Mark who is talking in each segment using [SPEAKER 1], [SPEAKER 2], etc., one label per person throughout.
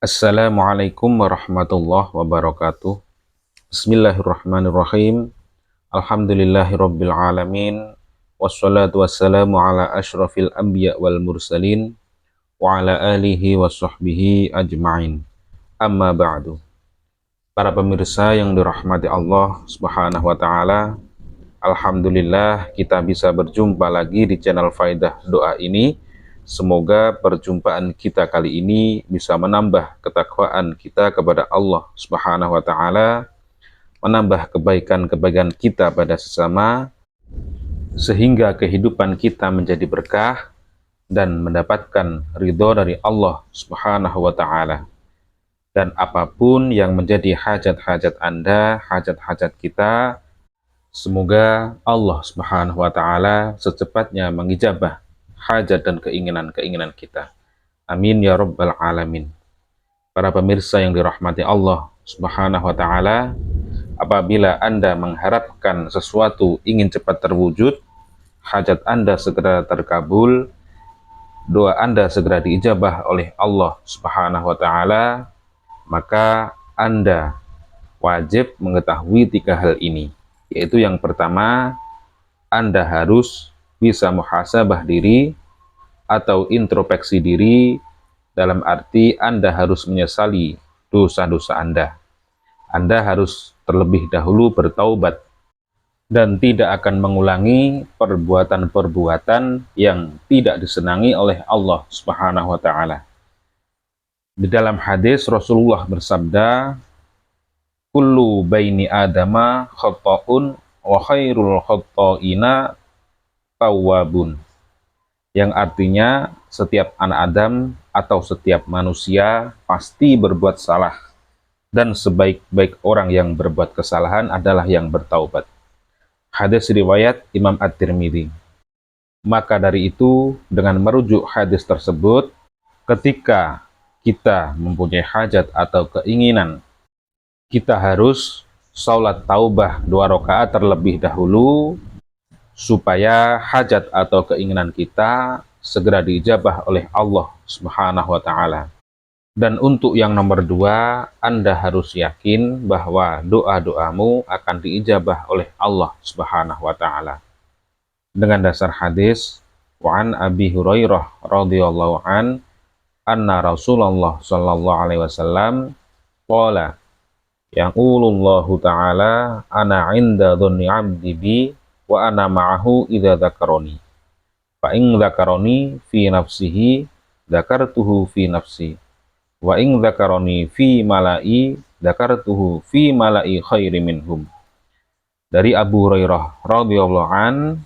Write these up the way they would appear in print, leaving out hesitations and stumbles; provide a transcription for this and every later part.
[SPEAKER 1] Assalamualaikum warahmatullahi wabarakatuh. Bismillahirrahmanirrahim. Alhamdulillahirabbil alamin. Wassalatu wassalamu ala asyrafil anbiya wal mursalin wa ala alihi washabbihi ajmain. Amma ba'du. Para pemirsa yang dirahmati Allah Subhanahu wa taala, alhamdulillah kita bisa berjumpa lagi di channel Faidah Doa ini. Semoga perjumpaan kita kali ini bisa menambah ketakwaan kita kepada Allah Subhanahu wa taala, menambah kebaikan-kebaikan kita pada sesama, sehingga kehidupan kita menjadi berkah dan mendapatkan ridho dari Allah Subhanahu wa taala. Dan apapun yang menjadi hajat-hajat Anda, hajat-hajat kita, semoga Allah Subhanahu wa taala secepatnya mengijabah hajat dan keinginan-keinginan kita. Amin ya rabbal alamin. Para pemirsa yang dirahmati Allah Subhanahu wa taala, apabila Anda mengharapkan sesuatu ingin cepat terwujud, hajat Anda segera terkabul, doa Anda segera diijabah oleh Allah Subhanahu wa taala, maka Anda wajib mengetahui 3 hal ini. Yaitu yang pertama, Anda harus bisa muhasabah diri atau introspeksi diri, dalam arti Anda harus menyesali dosa-dosa Anda. Anda harus terlebih dahulu bertaubat dan tidak akan mengulangi perbuatan-perbuatan yang tidak disenangi oleh Allah Subhanahu wa taala. Di dalam hadis Rasulullah bersabda, "Kullu baini adama khata'un wa khairul khata'ina tawwabun." Yang artinya setiap anak Adam atau setiap manusia pasti berbuat salah, dan sebaik-baik orang yang berbuat kesalahan adalah yang bertaubat. Hadis riwayat Imam At-Tirmidzi. Maka dari itu, dengan merujuk hadis tersebut, ketika kita mempunyai hajat atau keinginan, kita harus sholat taubah 2 rakaat terlebih dahulu, supaya hajat atau keinginan kita segera diijabah oleh Allah Subhanahu wa taala. Dan untuk yang nomor 2, Anda harus yakin bahwa doa-doamu akan diijabah oleh Allah Subhanahu wa taala. Dengan dasar hadis wa an Abi Hurairah radhiyallahu anna Rasulullah sallallahu alaihi wasallam qala yaqulullahu ta'ala ana 'inda dhanni 'abdi bi wa ana ma'ahu idza dzakaroni fa in dzakaroni fi nafsihi dzakartuhu fi nafsi wa in dzakaroni fi mala'i dzakartuhu fi mala'i khairi minhum. Dari Abu Hurairah radhiyallahu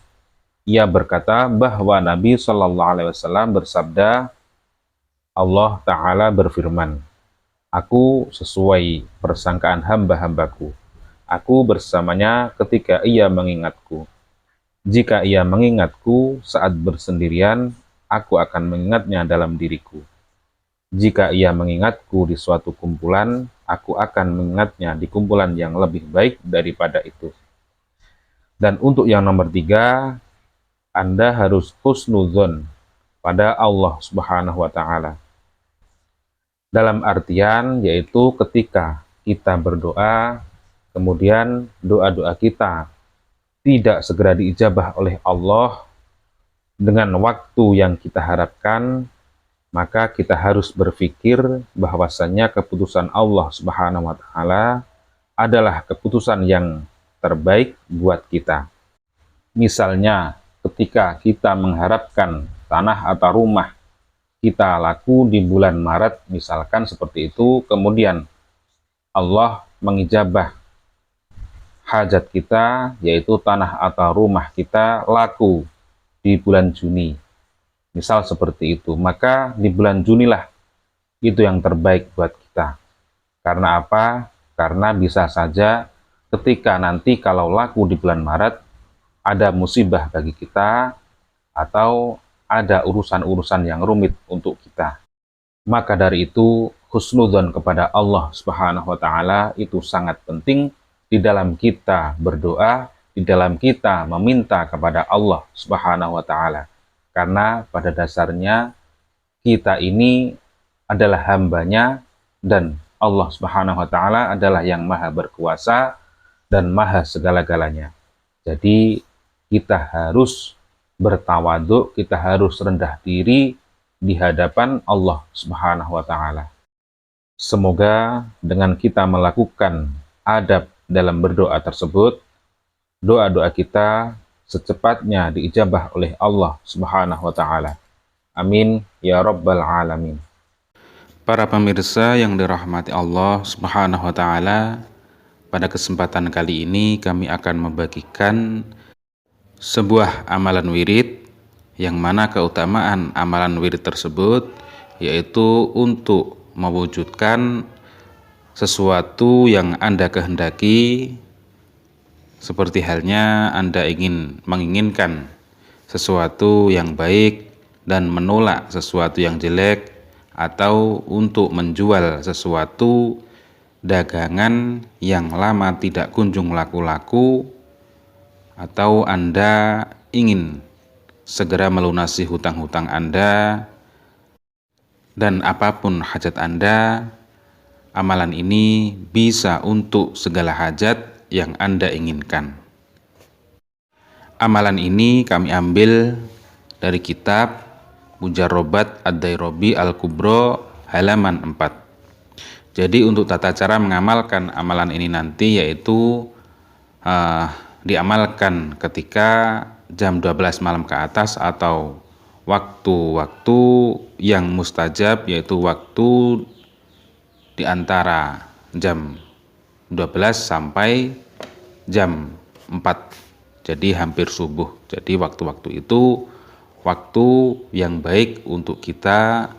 [SPEAKER 1] ia berkata bahwa Nabi Shallallahu alaihi wasallam bersabda, Allah taala berfirman, aku sesuai persangkaan hamba-hambaku, aku bersamanya ketika ia mengingatku. Jika ia mengingatku saat bersendirian, aku akan mengingatnya dalam diriku. Jika ia mengingatku di suatu kumpulan, aku akan mengingatnya di kumpulan yang lebih baik daripada itu. Dan untuk yang nomor 3, Anda harus husnudzon pada Allah Subhanahu wa taala. Dalam artian yaitu ketika kita berdoa, kemudian doa-doa kita tidak segera diijabah oleh Allah dengan waktu yang kita harapkan, maka kita harus berpikir bahwasannya keputusan Allah Subhanahu wa taala adalah keputusan yang terbaik buat kita. Misalnya, ketika kita mengharapkan tanah atau rumah kita laku di bulan Maret, misalkan seperti itu, kemudian Allah mengijabah hajat kita, yaitu tanah atau rumah kita laku di bulan Juni, misal seperti itu, maka di bulan Junilah itu yang terbaik buat kita. Karena apa? Karena bisa saja ketika nanti kalau laku di bulan Maret ada musibah bagi kita atau ada urusan-urusan yang rumit untuk kita. Maka dari itu husnudzon kepada Allah Subhanahu wa taala itu sangat penting di dalam kita berdoa, di dalam kita meminta kepada Allah Subhanahu wa taala. Karena pada dasarnya kita ini adalah hambanya dan Allah Subhanahu wa taala adalah yang maha berkuasa dan maha segala-galanya. Jadi kita harus bertawaduk, kita harus rendah diri di hadapan Allah Subhanahu wa taala. Semoga dengan kita melakukan adab dalam berdoa tersebut, doa-doa kita secepatnya diijabah oleh Allah Subhanahu wa taala. Amin ya rabbal alamin. Para pemirsa yang dirahmati Allah Subhanahu wa taala, pada kesempatan kali ini kami akan membagikan sebuah amalan wirid yang mana keutamaan amalan wirid tersebut yaitu untuk mewujudkan sesuatu yang Anda kehendaki, seperti halnya Anda menginginkan sesuatu yang baik dan menolak sesuatu yang jelek, atau untuk menjual sesuatu dagangan yang lama tidak kunjung laku-laku, atau Anda ingin segera melunasi hutang-hutang Anda, dan apapun hajat Anda, amalan ini bisa untuk segala hajat yang Anda inginkan. Amalan ini kami ambil dari kitab Mujarrobat Ad-Dairabi Al-Kubro halaman 4. Jadi untuk tata cara mengamalkan amalan ini nanti yaitu diamalkan ketika jam 12 malam ke atas atau waktu-waktu yang mustajab, yaitu waktu di antara jam 12 sampai jam 4. Jadi hampir subuh. Jadi waktu-waktu itu waktu yang baik untuk kita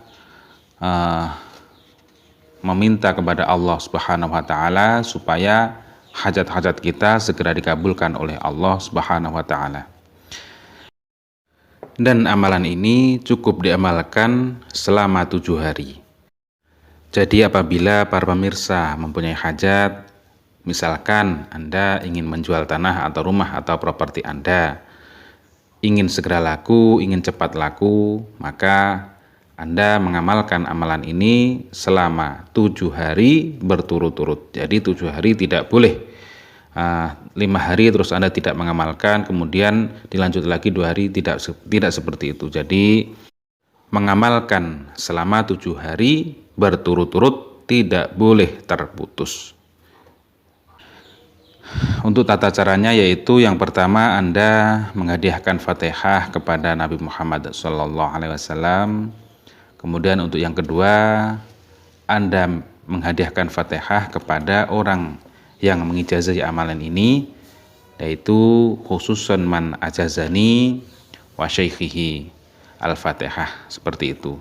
[SPEAKER 1] meminta kepada Allah Subhanahu wa taala supaya hajat-hajat kita segera dikabulkan oleh Allah Subhanahu wa taala. Dan amalan ini cukup diamalkan selama 7 hari. Jadi apabila para pemirsa mempunyai hajat, misalkan Anda ingin menjual tanah atau rumah atau properti Anda, ingin segera laku, ingin cepat laku, maka Anda mengamalkan amalan ini selama 7 hari berturut-turut. Jadi 7 hari tidak boleh 5 hari terus Anda tidak mengamalkan, kemudian dilanjut lagi 2 hari, tidak seperti itu. Jadi mengamalkan selama 7 hari berturut-turut, tidak boleh terputus. Untuk tata caranya yaitu yang pertama Anda menghadiahkan Fatihah kepada Nabi Muhammad SAW. Kemudian untuk yang kedua Anda menghadiahkan Fatihah kepada orang yang mengijazahi amalan ini, yaitu khususan man ajazani wa syaikhihi al-Fatihah, seperti itu.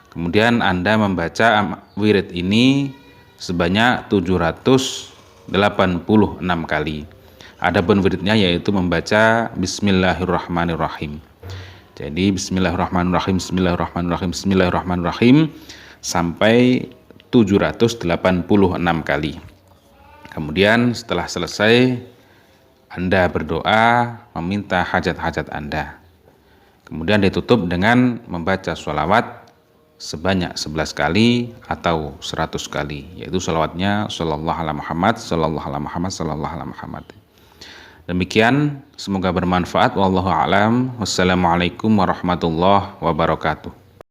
[SPEAKER 1] Kemudian Anda membaca wirid ini sebanyak 786 kali. Adapun wiridnya yaitu membaca Bismillahirrahmanirrahim. Jadi Bismillahirrahmanirrahim, Bismillahirrahmanirrahim, Bismillahirrahmanirrahim sampai 786 kali. Kemudian setelah selesai Anda berdoa meminta hajat-hajat Anda. Kemudian ditutup dengan membaca sholawat sebanyak 11 kali atau 100 kali, yaitu sholawatnya Sallallahu ala Muhammad, Sallallahu ala Muhammad, Sallallahu ala Muhammad. Demikian, semoga bermanfaat. Wallahu a'lam. Wassalamualaikum warahmatullahi wabarakatuh.